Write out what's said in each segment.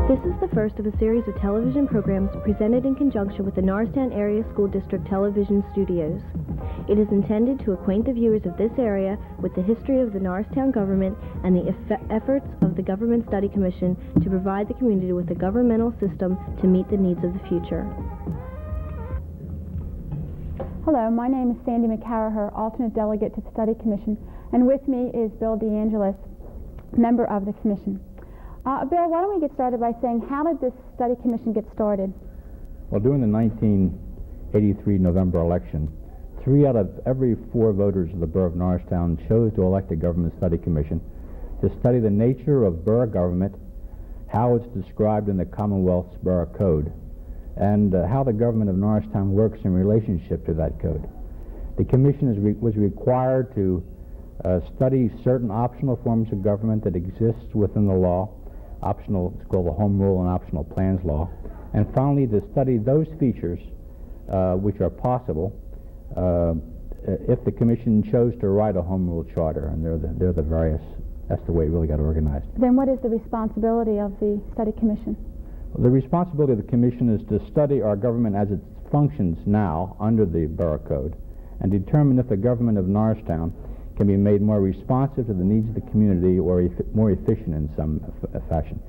This is the first of a series of television programs presented in conjunction with the Norristown Area School District Television Studios. It is intended to acquaint the viewers of this area with the history of the Norristown government and the efforts of the Government Study Commission to provide the community with a governmental system to meet the needs of the future. Hello, my name is Sandy McCarraher, alternate delegate to the Study Commission, and with me is Bill DeAngelis, member of the Commission. Bill, why don't we get started by saying, how did this Study Commission get started? Well, during the 1983 November election, 3 out of every 4 voters of the borough of Norristown chose to elect a Government Study Commission to study the nature of borough government, how it's described in the Commonwealth's Borough Code, and how the government of Norristown works in relationship to that code. The Commission was required to study certain optional forms of government that exist within the law. Optional, it's called the Home Rule and Optional Plans Law, and finally to study those features which are possible if the Commission chose to write a Home Rule Charter, and they're the various, that's the way it really got organized. Then what is the responsibility of the Study Commission? Well, the responsibility of the Commission is to study our government as it functions now under the Borough Code and determine if the government of Norristown can be made more responsive to the needs of the community or more efficient in some fashion.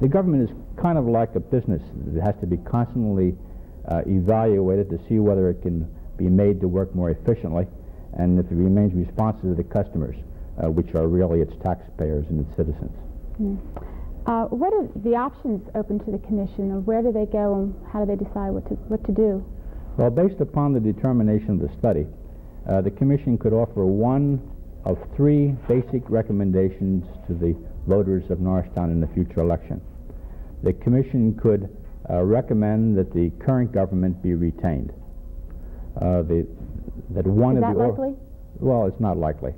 The government is kind of like a business. It has to be constantly evaluated to see whether it can be made to work more efficiently, and if it remains responsive to the customers, which are really its taxpayers and its citizens. What are the options open to the Commission, or where do they go and how do they decide what to do? Well, based upon the determination of the study, the Commission could offer one of 3 basic recommendations to the voters of Norristown in the future election. The Commission could recommend that the current government be retained. Is that likely? Well, it's not likely.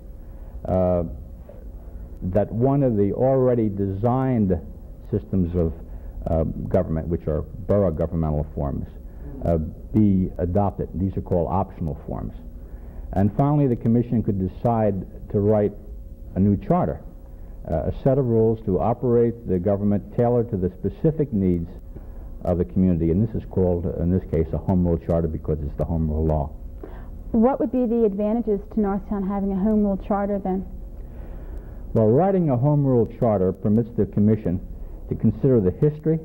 That one of the already designed systems of government, which are borough governmental forms, be adopted. These are called optional forms. And finally, the Commission could decide to write a new charter, a set of rules to operate the government tailored to the specific needs of the community. And this is called, in this case, a Home Rule Charter because it's the Home Rule law. What would be the advantages to Norristown having a Home Rule Charter then? Well, writing a Home Rule Charter permits the Commission to consider the history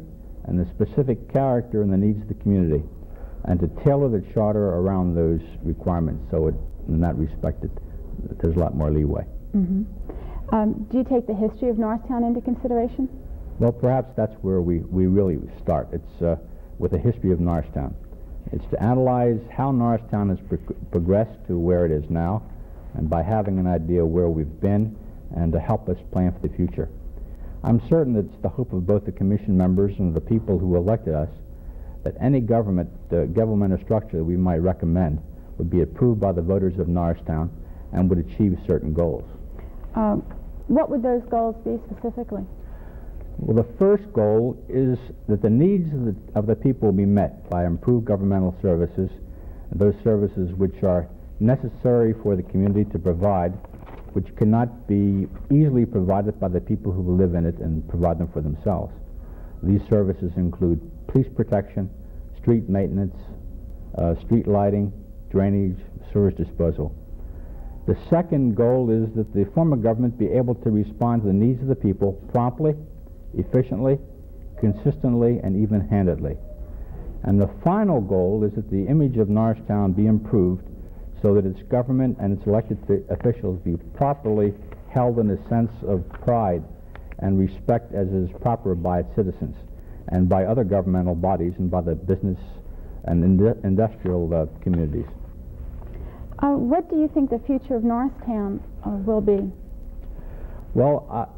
and the specific character and the needs of the community, and to tailor the charter around those requirements. So in that respect, there's a lot more leeway. Do you take the history of Norristown into consideration? Well, perhaps that's where we really start. It's with the history of Norristown. It's to analyze how Norristown has progressed to where it is now, and by having an idea where we've been, and to help us plan for the future. I'm certain that it's the hope of both the Commission members and the people who elected us that any governmental structure that we might recommend would be approved by the voters of Norristown and would achieve certain goals. What would those goals be specifically? Well, the first goal is that the needs of the people will be met by improved governmental services, those services which are necessary for the community to provide, which cannot be easily provided by the people who live in it and provide them for themselves. These services include police protection, street maintenance, street lighting, drainage, sewage disposal. The second goal is that the form of government be able to respond to the needs of the people promptly, efficiently, consistently, and even-handedly. And the final goal is that the image of Norristown be improved so that its government and its elected officials be properly held in a sense of pride and respect as is proper by its citizens and by other governmental bodies and by the business and industrial communities. What do you think the future of Norristown will be? Well,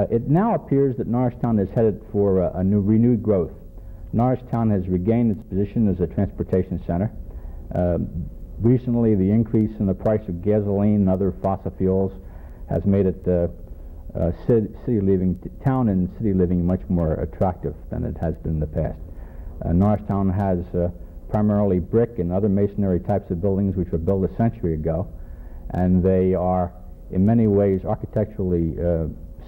it now appears that Norristown is headed for a renewed growth. Norristown has regained its position as a transportation center. Recently, the increase in the price of gasoline and other fossil fuels has made it town and city living much more attractive than it has been in the past. Norristown has primarily brick and other masonry types of buildings which were built a century ago, and they are in many ways architecturally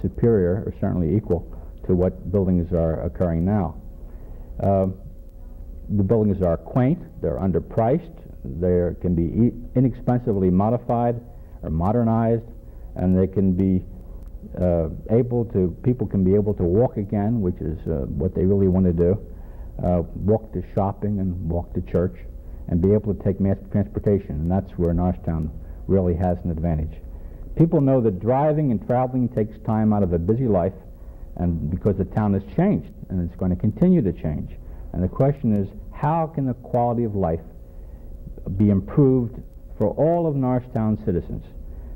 superior, or certainly equal, to what buildings are occurring now. The buildings are quaint, they're underpriced, they can be inexpensively modified or modernized, and they can be people can be able to walk again, which is what they really want to do, walk to shopping and walk to church, and be able to take mass transportation, and that's where Norristown really has an advantage. People know that driving and traveling takes time out of a busy life, and because the town has changed, and it's going to continue to change. And the question is, how can the quality of life be improved for all of Norristown citizens?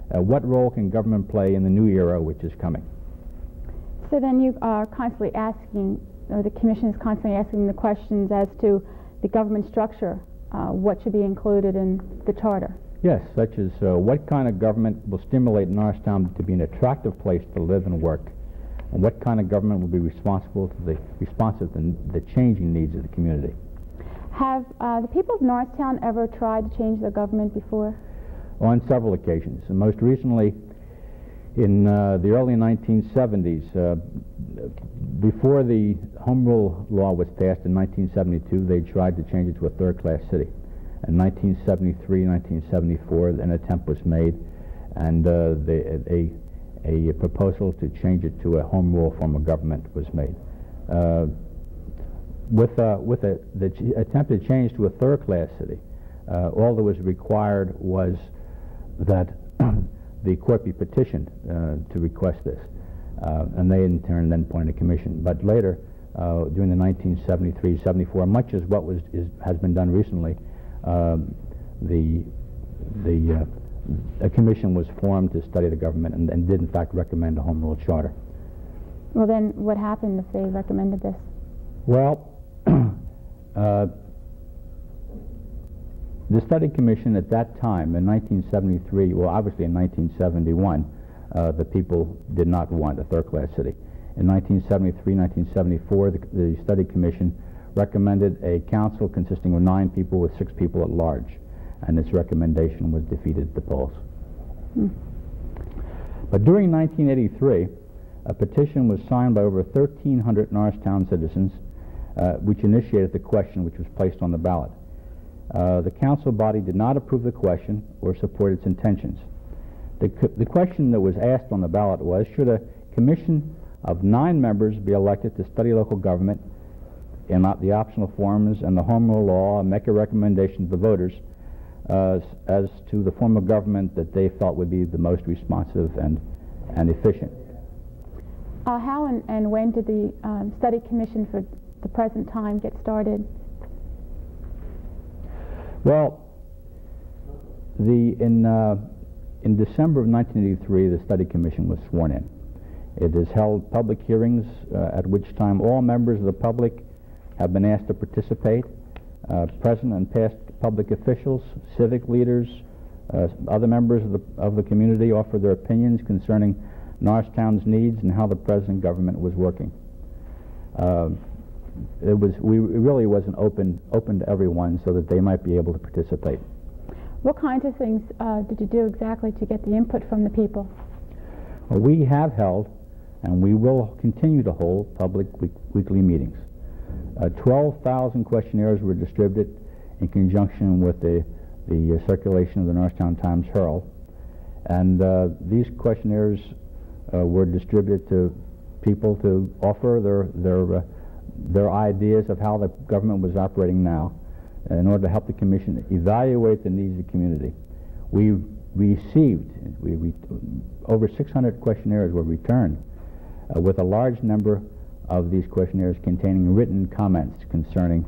What role can government play in the new era which is coming? So then you are constantly asking, or the Commission is constantly asking the questions as to the government structure, what should be included in the charter. Yes, such as what kind of government will stimulate Norristown to be an attractive place to live and work, and what kind of government will be responsive to the changing needs of the community. Have the people of Norristown ever tried to change their government before? On several occasions, and most recently in the early 1970s, before the Home Rule law was passed in 1972, they tried to change it to a third-class city. In 1973, 1974, an attempt was made, and a proposal to change it to a Home Rule form of government was made. With the attempted change to a third-class city, all that was required was that the court be petitioned to request this, and they in turn then appointed a commission. But later, during the 1973-74, much as what has been done recently, a commission was formed to study the government and did in fact recommend a Home Rule charter. Well, then what happened if they recommended this? Well, the study commission at that time, in 1973, well, obviously in 1971, the people did not want a third-class city. In 1973, 1974, the study commission recommended a council consisting of 9 people with 6 people at large, and its recommendation was defeated at the polls. But during 1983, a petition was signed by over 1,300 Norristown citizens, which initiated the question which was placed on the ballot. The council body did not approve the question or support its intentions. The question that was asked on the ballot was, should a commission of 9 members be elected to study local government in the optional forms and the Home Rule law and make a recommendation to the voters as to the form of government that they felt would be the most responsive and efficient. How and when did the study commission for the present time get Well, in December of 1983, the study commission was sworn in. It has held public hearings at which time all members of the public have been asked to participate. Present and past public officials, civic leaders, other members of the community offered their opinions concerning Norristown's needs and how the present government was working. It really was open to everyone so that they might be able to participate. What kinds of things did you do exactly to get the input from the people? Well, we have held, and we will continue to hold, public weekly meetings. 12,000 questionnaires were distributed in conjunction with the circulation of the Norristown Times-Herald, and these questionnaires were distributed to people to offer their ideas of how the government was operating now in order to help the commission evaluate the needs of the community. We received over 600 questionnaires were returned, with a large number of these questionnaires containing written comments concerning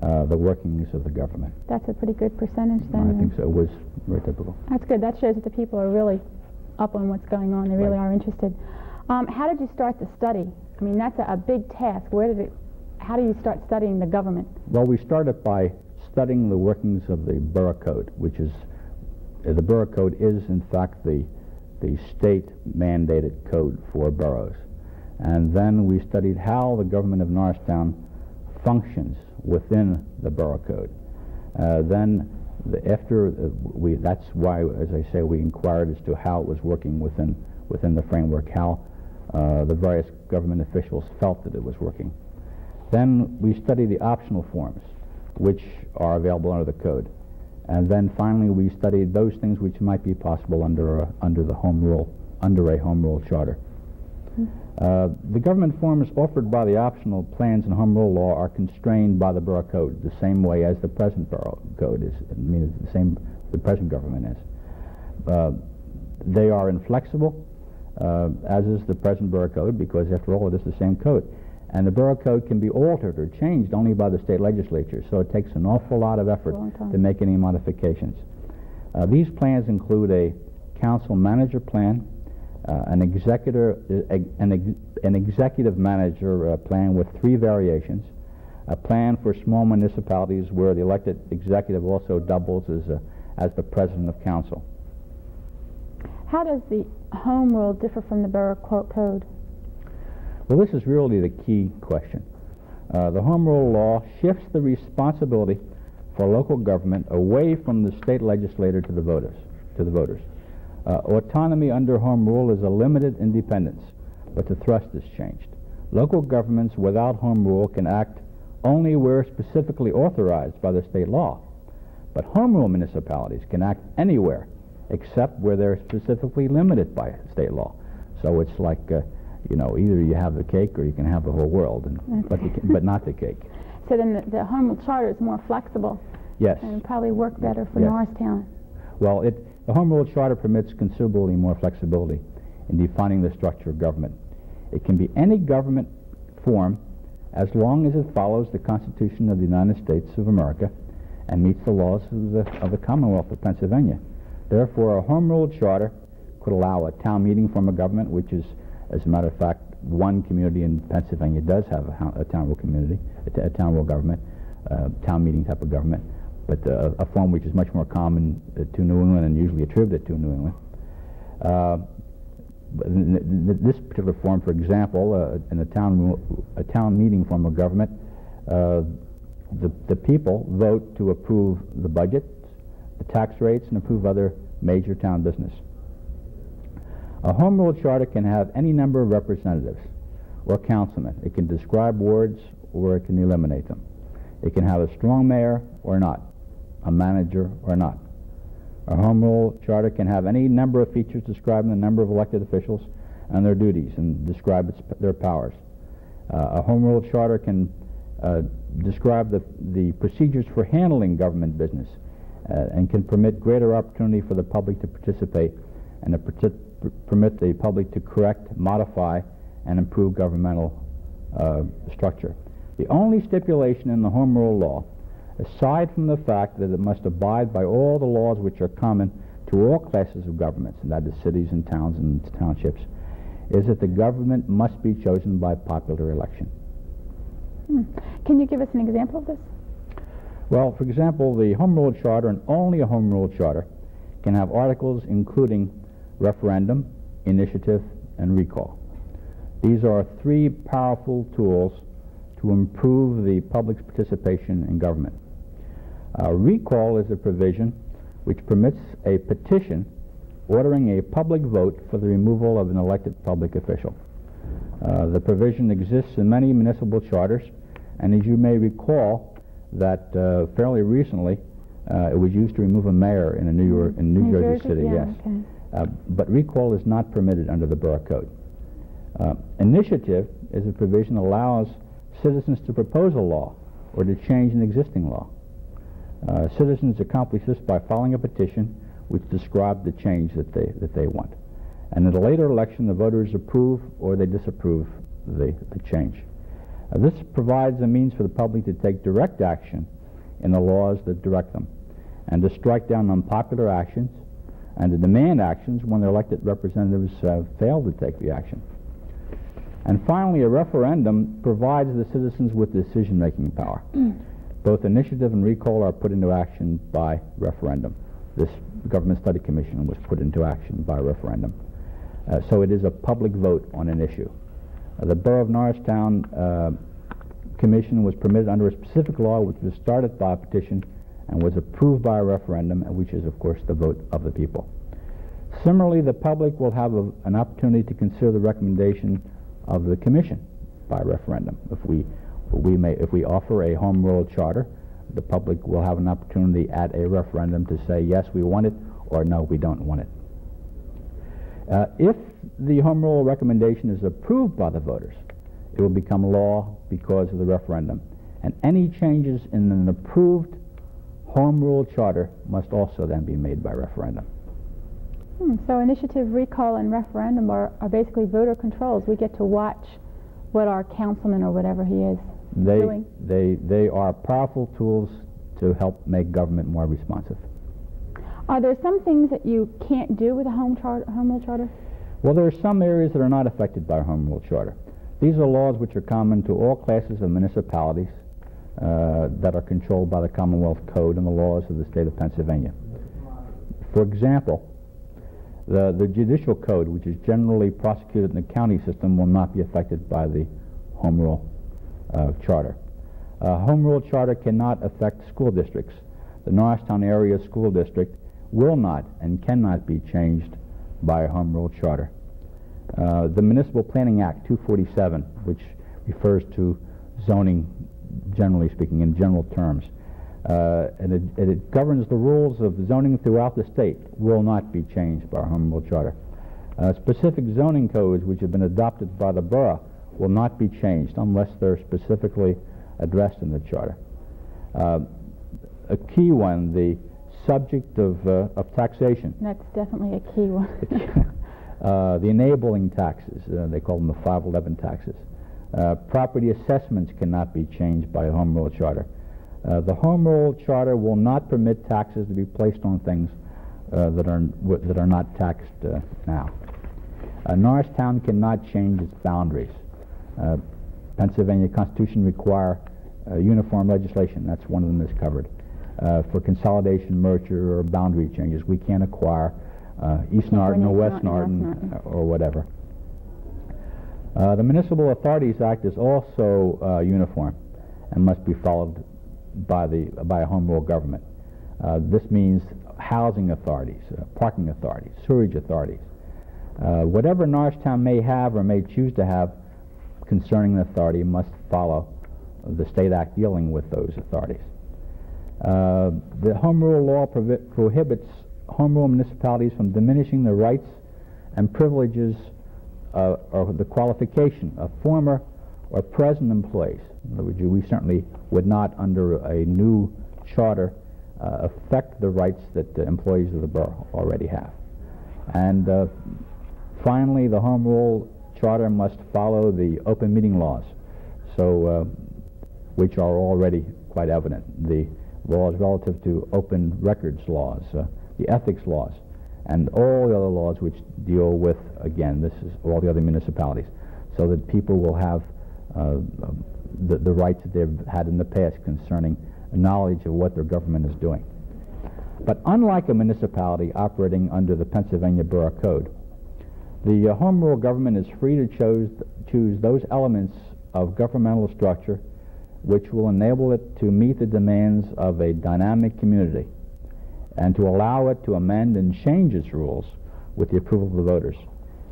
the workings of the government. That's a pretty good percentage then. I think so. It was very typical. That's good. That shows that the people are really up on what's going on. They really are interested. How did you start the study? I mean, that's a big task. How do you start studying the government? Well, we started by studying the workings of the Borough Code, which is, the Borough Code is in fact the state-mandated code for boroughs. And then we studied how the government of Norristown functions within the Borough Code. That's why, as I say, we inquired as to how it was working within the framework, how the various government officials felt that it was working. Then we study the optional forms, which are available under the code. And then finally we studied those things which might be possible under a home rule charter. The government forms offered by the optional plans and home rule law are constrained by the borough code the same way as the present borough code is. I mean, it's the same the present government is. They are inflexible, as is the present borough code, because after all it is the same code. And the borough code can be altered or changed only by the state legislature, so it takes an awful lot of effort to make any modifications. These plans include a council manager plan, an executive manager plan with 3 variations, a plan for small municipalities where the elected executive also doubles as the president of council. How does the home rule differ from the borough code? Well, this is really the key question. The home rule law shifts the responsibility for local government away from the state legislature to the voters. Autonomy under home rule is a limited independence, but the thrust is changed. Local governments without home rule can act only where specifically authorized by the state law, but home rule municipalities can act anywhere except where they're specifically limited by state law. So it's like, either you have the cake or you can have the whole world, but not the cake. So then the home rule charter is more flexible. Yes. And probably work better for Yes. Norristown. Well, the home rule charter permits considerably more flexibility in defining the structure of government. It can be any government form as long as it follows the Constitution of the United States of America and meets the laws of the Commonwealth of Pennsylvania. Therefore, a home rule charter could allow a town meeting form of government, which is, as a matter of fact, one community in Pennsylvania does have a town rule community, a town rule government, town meeting type of government, but a form which is much more common to New England and usually attributed to New England. This particular form, for example, in a town meeting form of government, the people vote to approve the budget, the tax rates, and approve other major town business. A home rule charter can have any number of representatives or councilmen. It can describe wards or it can eliminate them. It can have a strong mayor or not, a manager or not. A home rule charter can have any number of features describing the number of elected officials and their duties and describe their powers. A home rule charter can describe the procedures for handling government business and can permit greater opportunity for the public to participate and to permit the public to correct, modify, and improve governmental structure. The only stipulation in the home rule law, aside from the fact that it must abide by all the laws which are common to all classes of governments, and that is cities and towns and townships, is that the government must be chosen by popular election. Can you give us an example of this? Well, for example, the home rule charter, and only a home rule charter, can have articles including referendum, initiative, and recall. These are 3 powerful tools to improve the public's participation in government. Recall is a provision which permits a petition ordering a public vote for the removal of an elected public official. The provision exists in many municipal charters, and as you may recall, that fairly recently it was used to remove a mayor in New Jersey City. Yeah, yes. okay. But recall is not permitted under the borough code. Initiative is a provision that allows citizens to propose a law or to change an existing law. Citizens accomplish this by filing a petition which describes the change that they want. And in a later election, the voters approve or they disapprove the change. This provides a means for the public to take direct action in the laws that direct them, and to strike down unpopular actions, and to demand actions when their elected representatives fail to take the action. And finally, a referendum provides the citizens with decision-making power. Both initiative and recall are put into action by referendum. This Government Study Commission was put into action by referendum. So it is a public vote on an issue. The Borough of Norristown Commission was permitted under a specific law which was started by a petition and was approved by a referendum, which is, of course, the vote of the people. Similarly, the public will have an opportunity to consider the recommendation of the Commission by referendum. If we offer a home rule charter, the public will have an opportunity at a referendum to say, yes, we want it, or no, we don't want it. If the home rule recommendation is approved by the voters, it will become law because of the referendum. And any changes in an approved home rule charter must also then be made by referendum. So initiative, recall, and referendum are basically voter controls. We get to watch what our councilman or whatever he is doing. They are powerful tools to help make government more responsive. Are there some things that you can't do with a home rule charter? Well, there are some areas that are not affected by a home rule charter. These are laws which are common to all classes of municipalities that are controlled by the Commonwealth Code and the laws of the state of Pennsylvania. For example, the judicial code, which is generally prosecuted in the county system, will not be affected by the home rule charter. Home rule charter cannot affect school districts. The Norristown area school district will not and cannot be changed by a home rule charter. The Municipal Planning Act 247, which refers to zoning, generally speaking, in general terms, and it governs the rules of zoning throughout the state, will not be changed by a home rule charter. Specific zoning codes which have been adopted by the borough will not be changed unless they're specifically addressed in the charter. A key one, the subject of taxation. That's definitely a key one. The enabling taxes, they call them the 511 taxes. Property assessments cannot be changed by a home rule charter. The home rule charter will not permit taxes to be placed on things that are not taxed now. Norristown cannot change its boundaries. Pennsylvania Constitution require uniform legislation. That's one of them that's covered. For consolidation, merger, or boundary changes, we can't acquire East Norton or West Norton or whatever. The Municipal Authorities Act is also uniform and must be followed by a home rule government. This means housing authorities, parking authorities, sewerage authorities. Whatever Norristown may have or may choose to have concerning an authority must follow the state act dealing with those authorities. The home rule law prohibits home rule municipalities from diminishing the rights and privileges or the qualification of former or present employees. In other words, we certainly would not, under a new charter, affect the rights that the employees of the borough already have. And finally, the home rule charter must follow the open meeting laws, which are already quite evident. The laws relative to open records laws, the ethics laws, and all the other laws which deal with, again, this is all the other municipalities, so that people will have the rights that they've had in the past concerning knowledge of what their government is doing. But unlike a municipality operating under the Pennsylvania Borough Code, the home rule government is free to choose those elements of governmental structure which will enable it to meet the demands of a dynamic community and to allow it to amend and change its rules with the approval of the voters.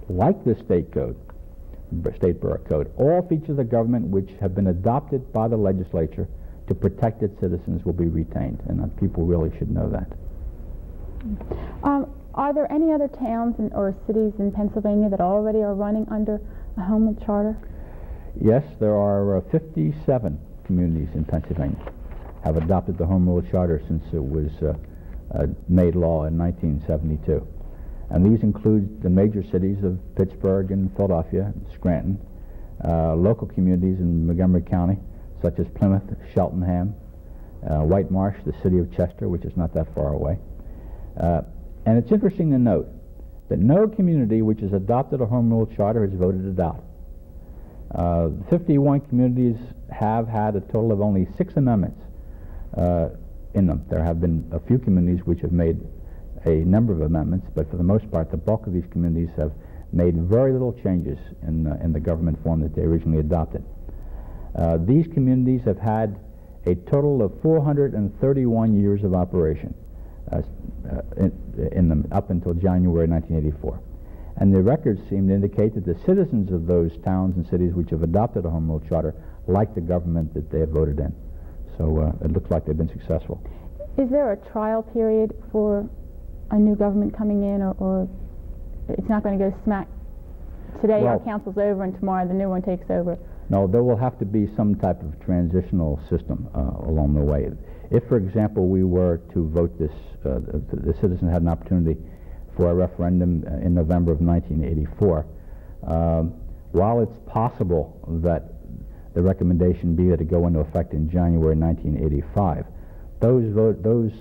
Like the state borough code, all features of the government which have been adopted by the legislature to protect its citizens will be retained, and people really should know that. Are there any other towns or cities in Pennsylvania that already are running under a home rule charter? Yes, there are 57 communities in Pennsylvania have adopted the home rule charter since it was made law in 1972. And these include the major cities of Pittsburgh and Philadelphia, Scranton, local communities in Montgomery County, such as Plymouth, Cheltenham, White Marsh, the city of Chester, which is not that far away. And it's interesting to note that no community which has adopted a home rule charter has voted it out. 51 communities have had a total of only 6 amendments in them. There have been a few communities which have made a number of amendments, but for the most part, the bulk of these communities have made very little changes in the government form that they originally adopted. These communities have had a total of 431 years of operation. up until January 1984. And the records seem to indicate that the citizens of those towns and cities which have adopted a home rule charter like the government that they have voted in. So it looks like they've been successful. Is there a trial period for a new government coming in, or it's not going to go smack today our council's over and tomorrow the new one takes over? No, there will have to be some type of transitional system along the way. If, for example, we were to vote this, the citizens had an opportunity for a referendum in November of 1984, while it's possible that the recommendation be that it go into effect in January 1985, those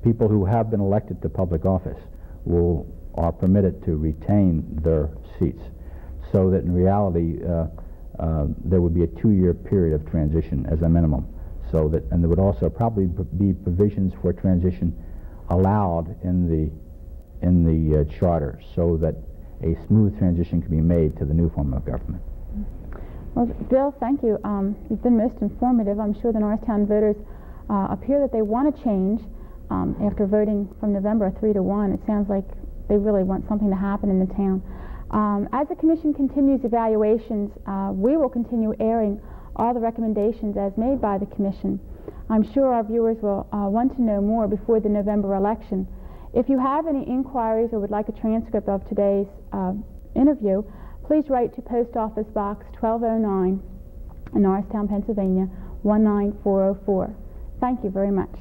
people who have been elected to public office are permitted to retain their seats, so that in reality there would be a 2-year period of transition as a minimum. So that, and there would also probably be provisions for transition allowed in the charter, so that a smooth transition can be made to the new form of government. Well, Bill, thank you. You've been most informative. I'm sure the Norristown voters appear that they want to change after voting from November 3-1. It sounds like they really want something to happen in the town. As the Commission continues evaluations, we will continue airing all the recommendations as made by the Commission. I'm sure our viewers will want to know more before the November election. If you have any inquiries or would like a transcript of today's interview, please write to Post Office Box 1209 in Norristown, Pennsylvania 19404. Thank you very much.